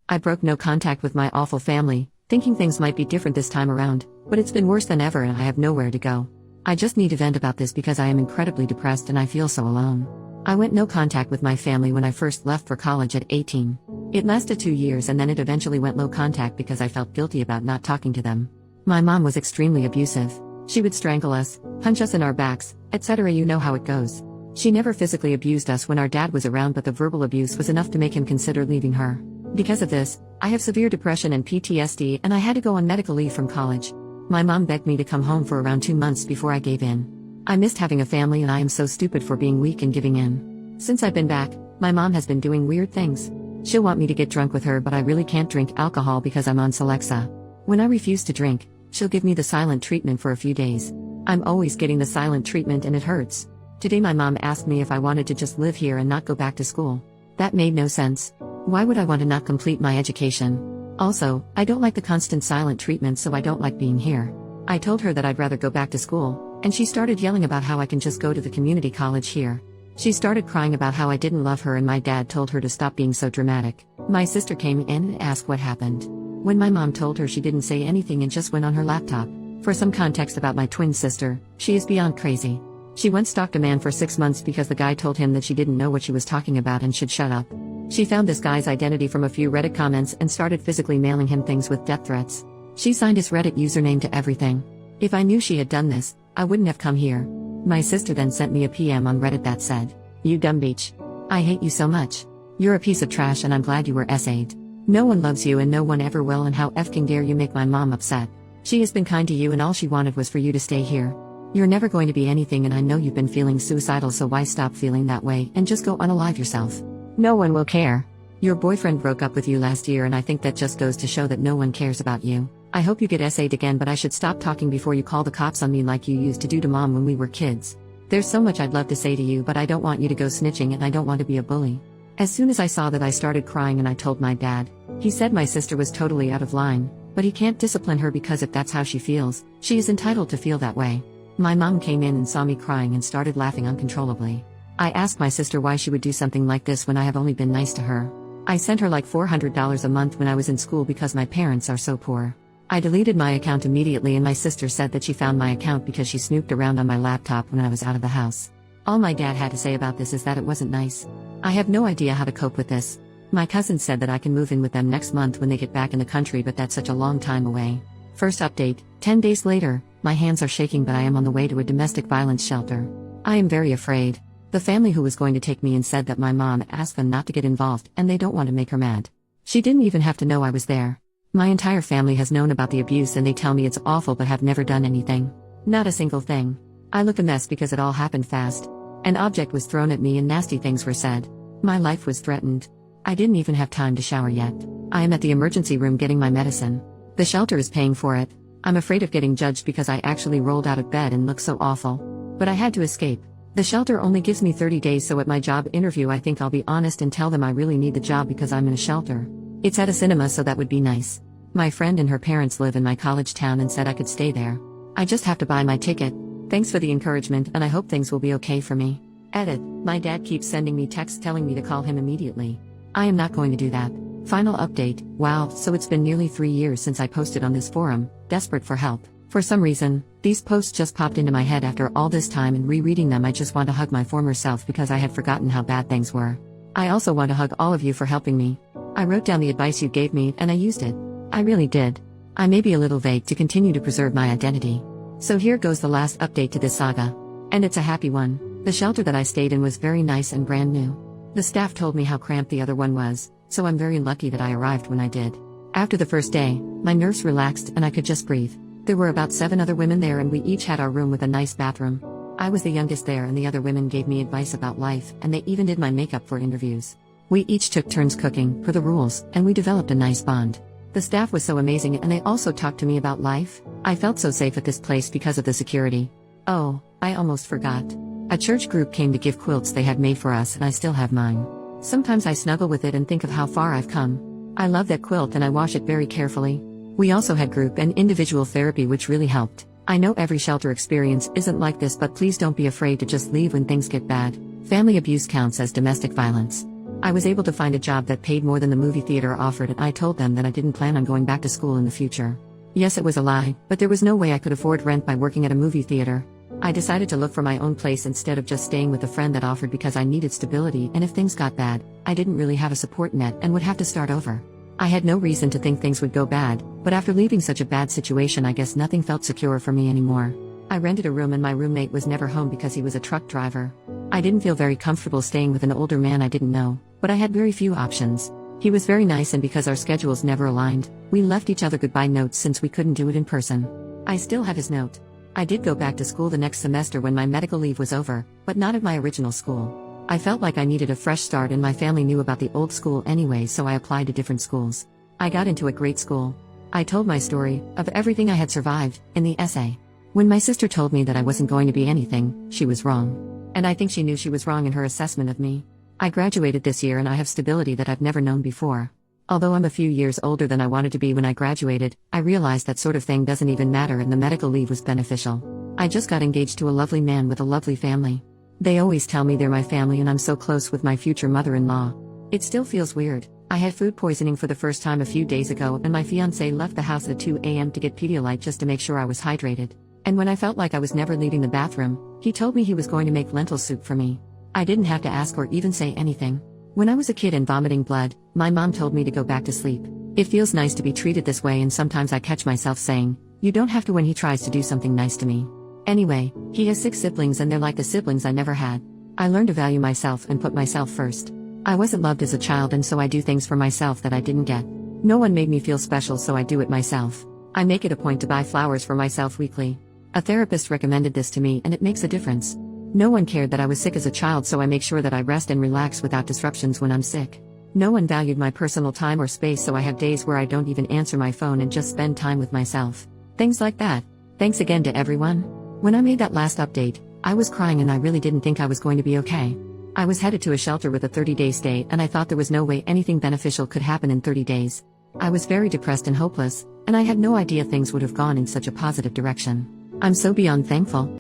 I broke no contact with my awful family, thinking things might be different this time around, but it's been worse than ever and I have nowhere to go. I just need to vent about this because I am incredibly depressed and I feel so alone. I went no contact with my family when I first left for college at 18. It lasted 2 years and then it eventually went low contact because I felt guilty about not talking to them. My mom was extremely abusive. She would strangle us, punch us in our backs, etc. You know how it goes. She never physically abused us when our dad was around, but the verbal abuse was enough to make him consider leaving her. Because of this, I have severe depression and PTSD and I had to go on medical leave from college. My mom begged me to come home for around 2 months before I gave in. I missed having a family and I am so stupid for being weak and giving in. Since I've been back, my mom has been doing weird things. She'll want me to get drunk with her, but I really can't drink alcohol because I'm on Celexa. When I refuse to drink, she'll give me the silent treatment for a few days. I'm always getting the silent treatment and it hurts. Today my mom asked me if I wanted to just live here and not go back to school. That made no sense. Why would I want to not complete my education? Also, I don't like the constant silent treatment, so I don't like being here. I told her that I'd rather go back to school, and she started yelling about how I can just go to the community college here. She started crying about how I didn't love her and my dad told her to stop being so dramatic. My sister came in and asked what happened. When my mom told her, she didn't say anything and just went on her laptop. For some context about my twin sister, she is beyond crazy. She once stalked a man for 6 months because the guy told him that she didn't know what she was talking about and should shut up. She found this guy's identity from a few Reddit comments and started physically mailing him things with death threats. She signed his Reddit username to everything. If I knew she had done this, I wouldn't have come here. My sister then sent me a PM on Reddit that said, "You dumb bitch. I hate you so much. You're a piece of trash and I'm glad you were SA'd. No one loves you and no one ever will, and how effing dare you make my mom upset. She has been kind to you and all she wanted was for you to stay here. You're never going to be anything and I know you've been feeling suicidal, so why stop feeling that way and just go unalive yourself? No one will care. Your boyfriend broke up with you last year and I think that just goes to show that no one cares about you. I hope you get SA'd again, but I should stop talking before you call the cops on me like you used to do to mom when we were kids. There's so much I'd love to say to you, but I don't want you to go snitching and I don't want to be a bully." As soon as I saw that, I started crying and I told my dad. He said my sister was totally out of line, but he can't discipline her because if that's how she feels, she is entitled to feel that way. My mom came in and saw me crying and started laughing uncontrollably. I asked my sister why she would do something like this when I have only been nice to her. I sent her like $400 a month when I was in school because my parents are so poor. I deleted my account immediately and my sister said that she found my account because she snooped around on my laptop when I was out of the house. All my dad had to say about this is that it wasn't nice. I have no idea how to cope with this. My cousin said that I can move in with them next month when they get back in the country, but that's such a long time away. First update, 10 days later, my hands are shaking, but I am on the way to a domestic violence shelter. I am very afraid. The family who was going to take me in said that my mom asked them not to get involved and they don't want to make her mad. She didn't even have to know I was there. My entire family has known about the abuse and they tell me it's awful but have never done anything. Not a single thing. I look a mess because it all happened fast. An object was thrown at me and nasty things were said. My life was threatened. I didn't even have time to shower yet. I am at the emergency room getting my medicine. The shelter is paying for it. I'm afraid of getting judged because I actually rolled out of bed and look so awful. But I had to escape. The shelter only gives me 30 days, so at my job interview I think I'll be honest and tell them I really need the job because I'm in a shelter. It's at a cinema, so that would be nice. My friend and her parents live in my college town and said I could stay there. I just have to buy my ticket. Thanks for the encouragement and I hope things will be okay for me. Edit. My dad keeps sending me texts telling me to call him immediately. I am not going to do that. Final update. Wow, so it's been nearly 3 years since I posted on this forum, desperate for help. For some reason, these posts just popped into my head after all this time, and rereading them I just want to hug my former self because I had forgotten how bad things were. I also want to hug all of you for helping me. I wrote down the advice you gave me and I used it. I really did. I may be a little vague to continue to preserve my identity. So here goes the last update to this saga. And it's a happy one. The shelter that I stayed in was very nice and brand new. The staff told me how cramped the other one was, so I'm very lucky that I arrived when I did. After the first day, my nerves relaxed and I could just breathe. There were about 7 other women there and we each had our room with a nice bathroom. I was the youngest there and the other women gave me advice about life and they even did my makeup for interviews. We each took turns cooking, per the rules, and we developed a nice bond. The staff was so amazing and they also talked to me about life. I felt so safe at this place because of the security. Oh, I almost forgot. A church group came to give quilts they had made for us and I still have mine. Sometimes I snuggle with it and think of how far I've come. I love that quilt and I wash it very carefully. We also had group and individual therapy which really helped. I know every shelter experience isn't like this, but please don't be afraid to just leave when things get bad. Family abuse counts as domestic violence. I was able to find a job that paid more than the movie theater offered, and I told them that I didn't plan on going back to school in the future. Yes, it was a lie, but there was no way I could afford rent by working at a movie theater. I decided to look for my own place instead of just staying with a friend that offered because I needed stability, and if things got bad, I didn't really have a support net and would have to start over. I had no reason to think things would go bad, but after leaving such a bad situation, I guess nothing felt secure for me anymore. I rented a room and my roommate was never home because he was a truck driver. I didn't feel very comfortable staying with an older man I didn't know, but I had very few options. He was very nice, and because our schedules never aligned, we left each other goodbye notes since we couldn't do it in person. I still have his note. I did go back to school the next semester when my medical leave was over, but not at my original school. I felt like I needed a fresh start, and my family knew about the old school anyway, so I applied to different schools. I got into a great school. I told my story, of everything I had survived, in the essay. When my sister told me that I wasn't going to be anything, she was wrong. And I think she knew she was wrong in her assessment of me. I graduated this year and I have stability that I've never known before. Although I'm a few years older than I wanted to be when I graduated, I realized that sort of thing doesn't even matter, and the medical leave was beneficial. I just got engaged to a lovely man with a lovely family. They always tell me they're my family, and I'm so close with my future mother-in-law. It still feels weird. I had food poisoning for the first time a few days ago, and my fiancé left the house at 2 a.m. to get Pedialyte just to make sure I was hydrated. And when I felt like I was never leaving the bathroom, he told me he was going to make lentil soup for me. I didn't have to ask or even say anything. When I was a kid and vomiting blood, my mom told me to go back to sleep. It feels nice to be treated this way, and sometimes I catch myself saying, "You don't have to," when he tries to do something nice to me. Anyway, he has 6 siblings and they're like the siblings I never had. I learned to value myself and put myself first. I wasn't loved as a child, and so I do things for myself that I didn't get. No one made me feel special, so I do it myself. I make it a point to buy flowers for myself weekly. A therapist recommended this to me, and it makes a difference. No one cared that I was sick as a child, so I make sure that I rest and relax without disruptions when I'm sick. No one valued my personal time or space, so I have days where I don't even answer my phone and just spend time with myself. Things like that. Thanks again to everyone. When I made that last update, I was crying and I really didn't think I was going to be okay. I was headed to a shelter with a 30-day stay, and I thought there was no way anything beneficial could happen in 30 days. I was very depressed and hopeless, and I had no idea things would have gone in such a positive direction. I'm so beyond thankful.